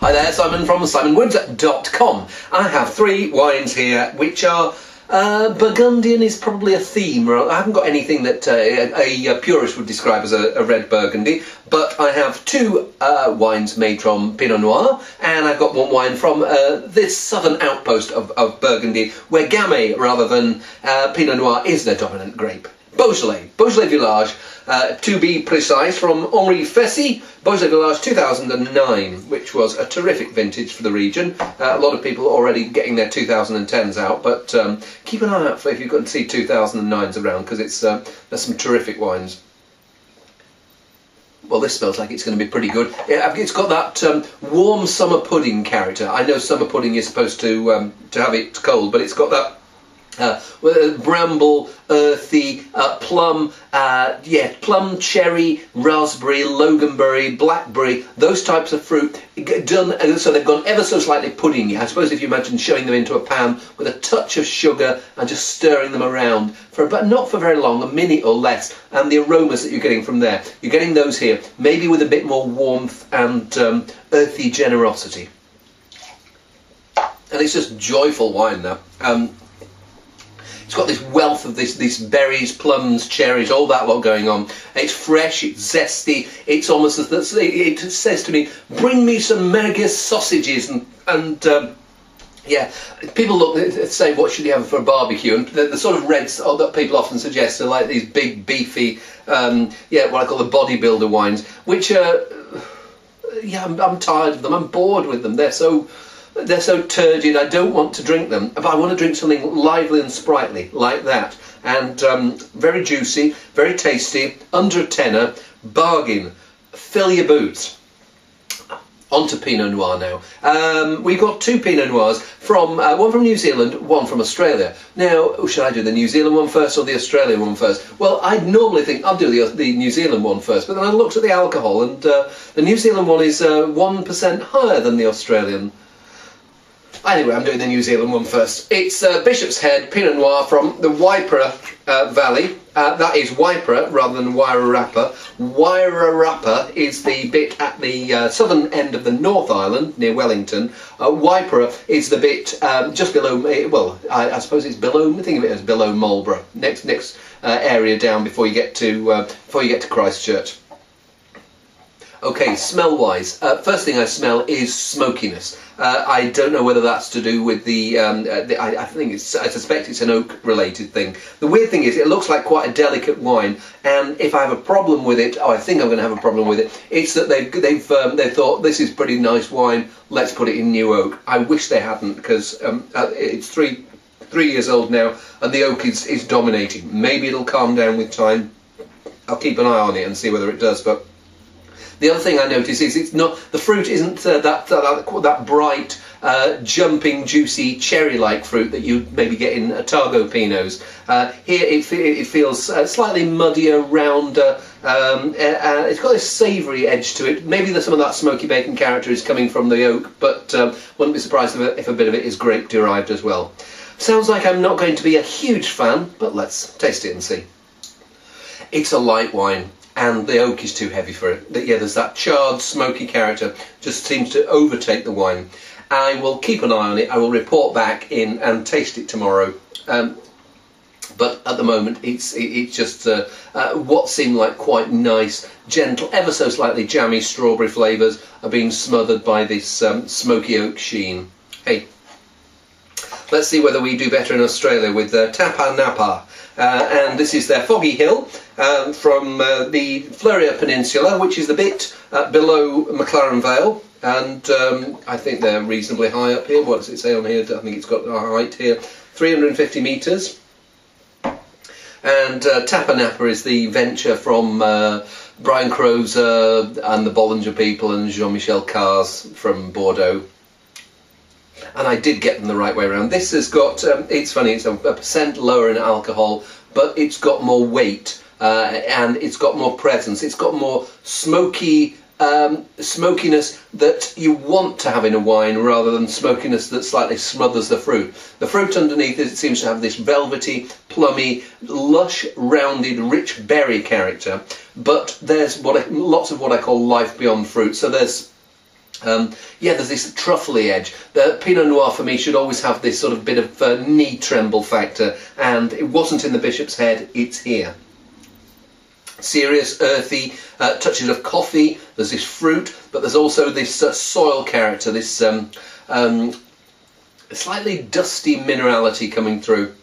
Hi there, Simon from simonwoods.com. I have 3 wines here which are Burgundian is probably a theme. I haven't got anything that a purist would describe as a red Burgundy, but I have 2 wines made from Pinot Noir, and I've got 1 wine from this southern outpost of Burgundy, where Gamay rather than Pinot Noir is their dominant grape. Beaujolais Village, to be precise, from Henri Fessy, Beaujolais Village 2009, which was a terrific vintage for the region. A lot of people already getting their 2010s out, but keep an eye out for if you've got to see 2009s around, because there's some terrific wines. Well, this smells like it's going to be pretty good. It's got that warm summer pudding character. I know summer pudding is supposed to have it cold, but it's got that bramble, earthy, plum, plum, cherry, raspberry, loganberry, blackberry, those types of fruit done so they've gone ever so slightly puddingy. I suppose if you imagine shoving them into a pan with a touch of sugar and just stirring them around but not for very long, a minute or less, and the aromas that you're getting from there, you're getting those here, maybe with a bit more warmth and earthy generosity. And it's just joyful wine now. It's got this wealth of these berries, plums, cherries, all that lot going on. It's fresh, it's zesty, it's almost as it says to me, bring me some merguez sausages and yeah, people say what should you have for a barbecue, and the sort of reds that people often suggest are like these big beefy, what I call the bodybuilder wines, which are, I'm tired of them, I'm bored with them, they're so turgid, I don't want to drink them, but I want to drink something lively and sprightly like that, and very juicy, very tasty, under a tenner, bargain, fill your boots. On to Pinot Noir now. We've got 2 Pinot Noirs, one from New Zealand, one from Australia. Now, should I do the New Zealand one first or the Australian one first? Well, I'd normally think I'll do the New Zealand one first, but then I looked at the alcohol, and the New Zealand one is 1% higher than the Australian. Anyway, I'm doing the New Zealand one first. It's Bishop's Head Pinot Noir from the Waipara Valley. That is Waipara rather than Wairarapa. Wairarapa is the bit at the southern end of the North Island, near Wellington. Waipara is the bit just below, well, I suppose it's below, think of it as below Marlborough. Next area down before you get to Christchurch. Okay, smell-wise, first thing I smell is smokiness. I don't know whether that's to do with I suspect it's an oak-related thing. The weird thing is, it looks like quite a delicate wine, and if I have a problem with it, I think I'm going to have a problem with it. It's that they've thought this is pretty nice wine, let's put it in new oak. I wish they hadn't, because it's 3 years old now, and the oak is dominating. Maybe it'll calm down with time. I'll keep an eye on it and see whether it does, but. The other thing I notice is the fruit isn't that bright, jumping, juicy, cherry-like fruit that you maybe get in Otago Pinots. Here it feels slightly muddier, rounder. It's got this savoury edge to it. Maybe some of that smoky bacon character is coming from the oak, but wouldn't be surprised if a bit of it is grape-derived as well. Sounds like I'm not going to be a huge fan, but let's taste it and see. It's a light wine, and the oak is too heavy for it. There's that charred, smoky character, just seems to overtake the wine. I will keep an eye on it, I will report back in and taste it tomorrow. But at the moment, it's just what seemed like quite nice, gentle, ever so slightly jammy strawberry flavours are being smothered by this smoky oak sheen. Hey, let's see whether we do better in Australia with Tapa Napa. And this is their Foggy Hill from the Fleurieu Peninsula, which is the bit below McLaren Vale, and I think they're reasonably high up here. What does it say on here? I think it's got a height here, 350 metres. And Tapa Napa is the venture from Brian Crozer and the Bollinger people and Jean-Michel Cars from Bordeaux. And I did get them the right way around. This has got, it's funny, it's a percent lower in alcohol, but it's got more weight and it's got more presence. It's got more smoky smokiness that you want to have in a wine rather than smokiness that slightly smothers the fruit. The fruit underneath it seems to have this velvety, plummy, lush, rounded, rich berry character, but there's lots of what I call life beyond fruit. So there's Yeah, there's this truffly edge. The Pinot Noir for me should always have this sort of bit of knee tremble factor, and it wasn't in the Bishop's Head, it's here. Serious, earthy, touches of coffee, there's this fruit, but there's also this soil character, this slightly dusty minerality coming through.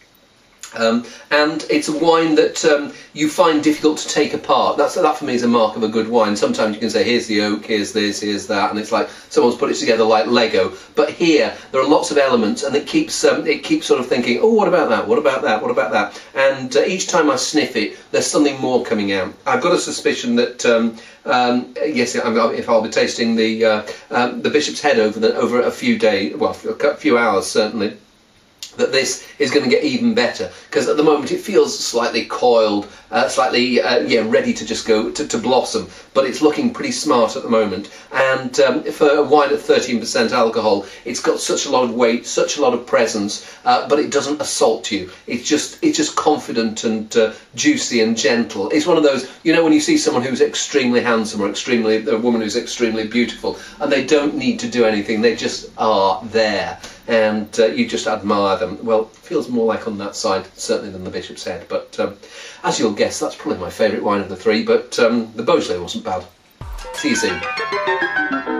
And it's a wine that you find difficult to take apart. That for me is a mark of a good wine. Sometimes you can say, here's the oak, here's this, here's that, and it's like someone's put it together like Lego. But here there are lots of elements, and it keeps sort of thinking, oh, what about that? What about that? What about that? And each time I sniff it, there's something more coming out. I've got a suspicion that yes, if I'll be tasting the Bishop's Head over a few days, well, a few hours certainly, that this is going to get even better, because at the moment it feels slightly coiled, slightly ready to just go to blossom, but it's looking pretty smart at the moment. And for a wine at 13% alcohol, it's got such a lot of weight, such a lot of presence, but it doesn't assault you. It's just confident and juicy and gentle. It's one of those, you know, when you see someone who's extremely handsome or a woman who's extremely beautiful, and they don't need to do anything, they just are there, and you just admire them. Well, it feels more like on that side certainly than the Bishop's Head, but as you'll guess, that's probably my favourite wine of the three. But the Beaujolais wasn't bad. See you soon.